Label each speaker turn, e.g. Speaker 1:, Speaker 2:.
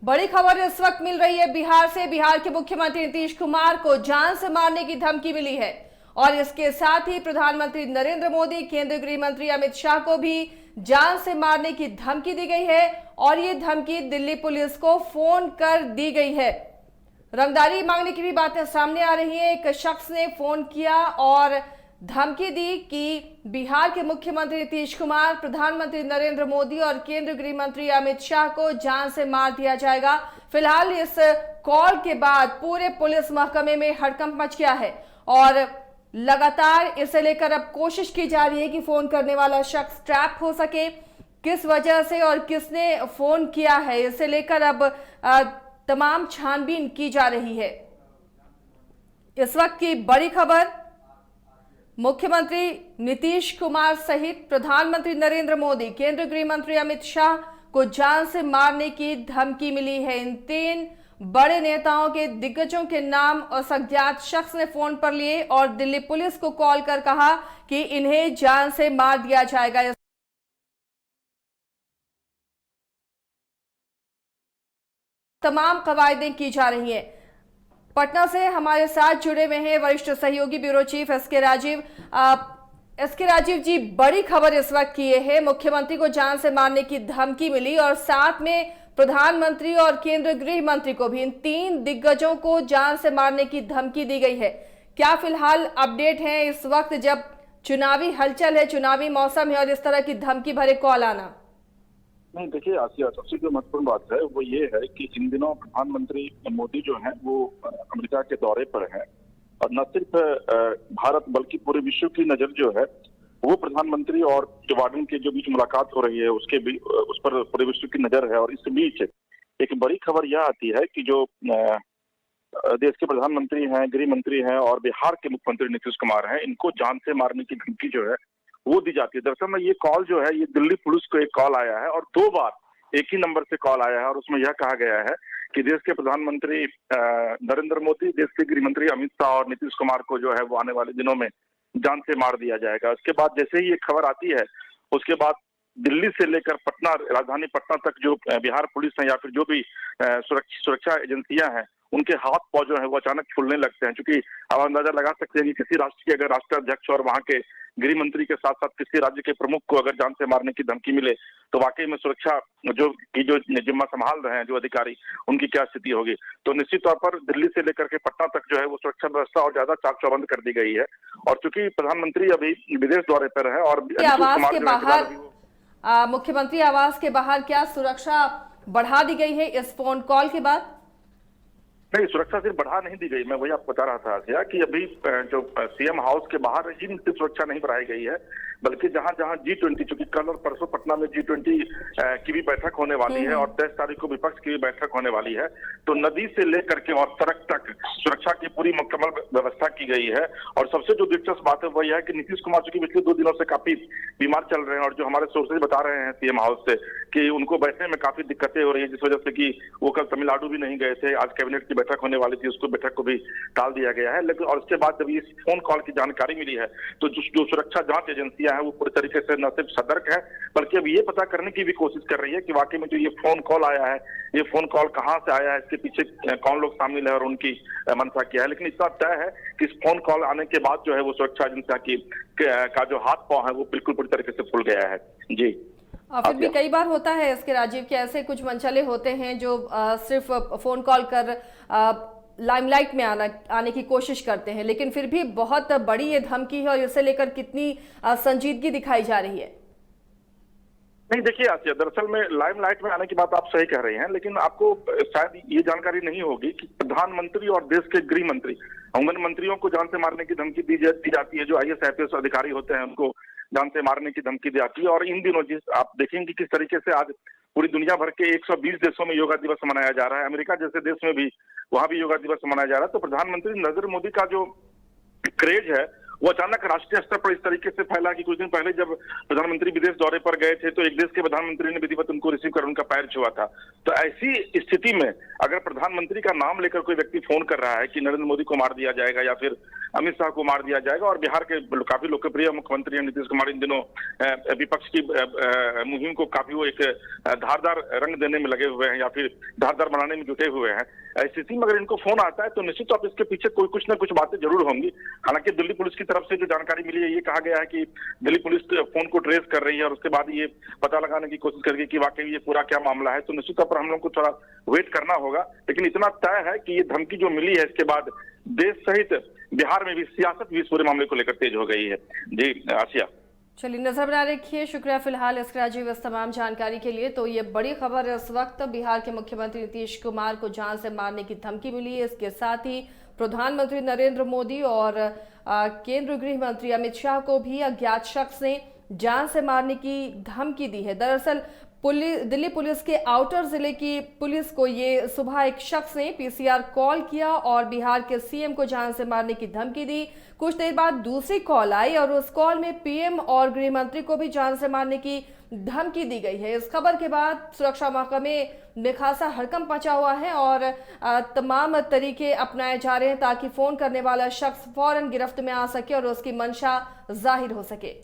Speaker 1: बड़ी खबर इस वक्त मिल रही है बिहार से। बिहार के मुख्यमंत्री नीतीश कुमार को जान से मारने की धमकी मिली है और इसके साथ ही प्रधानमंत्री नरेंद्र मोदी, केंद्रीय गृह मंत्री अमित शाह को भी जान से मारने की धमकी दी गई है और ये धमकी दिल्ली पुलिस को फोन कर दी गई है। रंगदारी मांगने की भी बातें सामने आ रही हैं। एक शख्स ने फोन किया और धमकी दी कि बिहार के मुख्यमंत्री नीतीश कुमार, प्रधानमंत्री नरेंद्र मोदी और केंद्रीय गृह मंत्री अमित शाह को जान से मार दिया जाएगा। फिलहाल इस कॉल के बाद पूरे पुलिस महकमे में हड़कंप मच गया है और लगातार इसे लेकर अब कोशिश की जा रही है कि फोन करने वाला शख्स ट्रैप हो सके। किस वजह से और किसने फोन किया है, इसे लेकर अब तमाम छानबीन की जा रही है। इस वक्त की बड़ी खबर, मुख्यमंत्री नीतीश कुमार सहित प्रधानमंत्री नरेंद्र मोदी, केंद्रीय गृह मंत्री अमित शाह को जान से मारने की धमकी मिली है। इन 3 बड़े नेताओं के दिग्गजों के नाम और अज्ञात शख्स ने फोन पर लिए और दिल्ली पुलिस को कॉल कर कहा कि इन्हें जान से मार दिया जाएगा। तमाम कवायदें की जा रही हैं। पटना से हमारे साथ जुड़े हुए हैं वरिष्ठ सहयोगी bureau chief SK Rajeev. SK Rajeev ji, बड़ी खबर इस वक्त की ये है, मुख्यमंत्री को जान से मारने की धमकी मिली और साथ में प्रधानमंत्री और केंद्रीय गृह मंत्री को भी, इन 3 दिग्गजों को जान से मारने की धमकी दी गई है। क्या फिलहाल अपडेट है इस वक्त जब चुनावी हलचल है, चुनावी मौसम है और इस तरह की धमकी भरे कॉल आना?
Speaker 2: नहीं, देखिए आसिया, सबसे जो महत्वपूर्ण बात है वो ये है कि इन दिनों प्रधानमंत्री मोदी जो हैं वो अमेरिका के दौरे पर हैं और न सिर्फ भारत बल्कि पूरे विश्व की नजर जो है वो प्रधानमंत्री और जो बाइडेन के जो बीच मुलाकात हो रही है उसके भी उस पर पूरे विश्व की नजर है। और इस बीच एक बड़ी खबर यह आती है कि जो देश के प्रधानमंत्री हैं, गृह मंत्री हैं और बिहार के मुख्यमंत्री नीतीश कुमार हैं, इनको जान से मारने की धमकी जो है वो दी जाती है। दरअसल में ये कॉल जो है ये दिल्ली पुलिस को एक कॉल आया है और 2 बार एक ही नंबर से कॉल आया है और उसमें यह कहा गया है कि देश के प्रधानमंत्री नरेंद्र मोदी, देश के गृह मंत्री अमित शाह और नीतीश कुमार को जो है वो आने वाले दिनों में जान से मार दिया जाएगा। उसके बाद जैसे ही ये खबर आती है उसके बाद दिल्ली से लेकर पटना, राजधानी पटना तक जो बिहार पुलिस है या फिर जो भी सुरक्षा एजेंसियां हैं उनके हाथ पांव जो है वो अचानक फूलने लगते हैं। क्योंकि आप अंदाजा लगा सकते हैं कि किसी राष्ट्र के अगर राष्ट्राध्यक्ष और वहां के गृह मंत्री के साथ साथ किसी राज्य के प्रमुख को अगर जान से मारने की धमकी मिले तो वाकई में सुरक्षा जो जिम्मा संभाल रहे हैं जो अधिकारी, उनकी क्या स्थिति होगी। तो निश्चित तौर पर दिल्ली से लेकर के पटना तक जो है वो सुरक्षा व्यवस्था और ज्यादा चाक चौबंद कर दी गई है। और चूंकि प्रधानमंत्री अभी विदेश दौरे पर है और
Speaker 1: आवास के बाहर, मुख्यमंत्री आवास के बाहर क्या सुरक्षा बढ़ा दी गई है इस फोन कॉल के बाद?
Speaker 2: नहीं, सुरक्षा सिर्फ बढ़ा नहीं दी गई, मैं वही आपको बता रहा था आसिया कि अभी जो सीएम हाउस के बाहर ही सिर्फ सुरक्षा नहीं बढ़ाई गई है बल्कि जहां जहां G20, चूंकि कल और परसों पटना में G20 की भी बैठक होने वाली है और 23 तारीख को विपक्ष की भी बैठक होने वाली है, तो नदी से लेकर के और सड़क तक सुरक्षा की पूरी मुकम्मल व्यवस्था की गई है। और सबसे जो दिलचस्प बात है वह यह है कि नीतीश कुमार चूंकि पिछले 2 दिनों से काफी बीमार चल रहे हैं और जो हमारे सोर्सेज बता रहे हैं सीएम हाउस से कि उनको बैठने में काफी दिक्कतें हो रही है, जिस वजह से कि वो कल तमिलनाडु भी नहीं गए थे। आज कैबिनेट की बैठक होने वाली थी, उसको बैठक को भी टाल दिया गया है। लेकिन और उसके बाद जब इस फोन कॉल की जानकारी मिली है तो जो सुरक्षा जांच एजेंसियां हैं वो पूरी तरीके से न सिर्फ सतर्क है बल्कि अब ये पता करने की भी कोशिश कर रही है कि वाकई में जो ये फोन कॉल आया है, ये फोन कॉल कहां से आया है, इसके पीछे कौन लोग शामिल है और उनकी मंशा क्या है। लेकिन इतना तय है कि इस फोन कॉल आने के बाद जो है वो सुरक्षा एजेंसियां का जो हाथ पांव है वो बिल्कुल पूरी तरीके से फूल गया है। जी,
Speaker 1: फिर भी कई बार होता है इसके राजीव के ऐसे कुछ मंचले होते हैं जो सिर्फ फोन कॉल कर लाइमलाइट में आने की कोशिश करते हैं, लेकिन फिर भी बहुत बड़ी ये धमकी है और इसे लेकर कितनी संजीदगी दिखाई जा रही है?
Speaker 2: नहीं, देखिए आसिया, दरअसल में लाइमलाइट में आने की बात आप सही कह रहे हैं, लेकिन आपको शायद ये जानकारी नहीं होगी कि प्रधानमंत्री और देश के गृह मंत्री, उन मंत्रियों को जान से मारने की धमकी दी जाती है। जो IAS IPS अधिकारी होते हैं उनको जान से मारने की धमकी दी जाती है। और इन दिनों आप देखेंगे किस तरीके से आज पूरी दुनिया भर के 120 देशों में योगा दिवस मनाया जा रहा है। अमेरिका जैसे देश में भी वहां भी योगा दिवस मनाया जा रहा है। तो प्रधानमंत्री नरेंद्र मोदी का जो क्रेज है वो अचानक राष्ट्रीय स्तर पर इस तरीके से फैला कि कुछ दिन पहले जब प्रधानमंत्री विदेश दौरे पर गए थे तो एक देश के प्रधानमंत्री ने विधिवत उनको रिसीव कर उनका पैर छुआ था। तो ऐसी स्थिति में अगर प्रधानमंत्री का नाम लेकर कोई व्यक्ति फोन कर रहा है कि नरेंद्र मोदी को मार दिया जाएगा या फिर अमित शाह को मार दिया जाएगा, और बिहार के काफी लोकप्रिय मुख्यमंत्री नीतीश कुमार इन दिनों विपक्ष की मुहिम को काफी वो एक धारदार रंग देने में लगे हुए हैं या फिर धारदार बनाने में जुटे हुए हैं, स्थिति में अगर इनको फोन आता है तो निश्चित तौर पर इसके पीछे कोई कुछ ना कुछ बातें जरूर होंगी। हालांकि दिल्ली पुलिस की तरफ से जो जानकारी मिली है, ये कहा गया है कि दिल्ली पुलिस फोन को ट्रेस कर रही है और उसके बाद ये पता लगाने की कोशिश करेगी कि वाकई ये पूरा क्या मामला है। तो निश्चित तौर पर हम लोग को थोड़ा वेट करना होगा, लेकिन इतना तय है कि ये धमकी जो मिली है इसके बाद देश सहित बिहार में भी सियासत भी इस पूरे मामले को लेकर तेज हो गई है। जी आसिया।
Speaker 1: चलिए नजर बना रखिए, शुक्रिया फिलहाल इस राजीव इस तमाम जानकारी के लिए। तो ये बड़ी खबर इस वक्त बिहार के मुख्यमंत्री नीतीश कुमार को जान से मारने की धमकी मिली है। इसके साथ ही प्रधानमंत्री नरेंद्र मोदी और केंद्रीय गृह मंत्री अमित शाह को भी अज्ञात शख्स ने जान से मारने की धमकी दी है। दरअसल दिल्ली पुलिस के आउटर जिले की पुलिस को ये सुबह एक शख्स ने पीसीआर कॉल किया और बिहार के सीएम को जान से मारने की धमकी दी। कुछ देर बाद दूसरी कॉल आई और उस कॉल में पीएम और गृह मंत्री को भी जान से मारने की धमकी दी गई है। इस खबर के बाद सुरक्षा महकमे में खासा हड़कंप मचा हुआ है और तमाम तरीके अपनाए जा रहे हैं ताकि फोन करने वाला शख्स फौरन गिरफ्त में आ सके और उसकी मंशा जाहिर हो सके।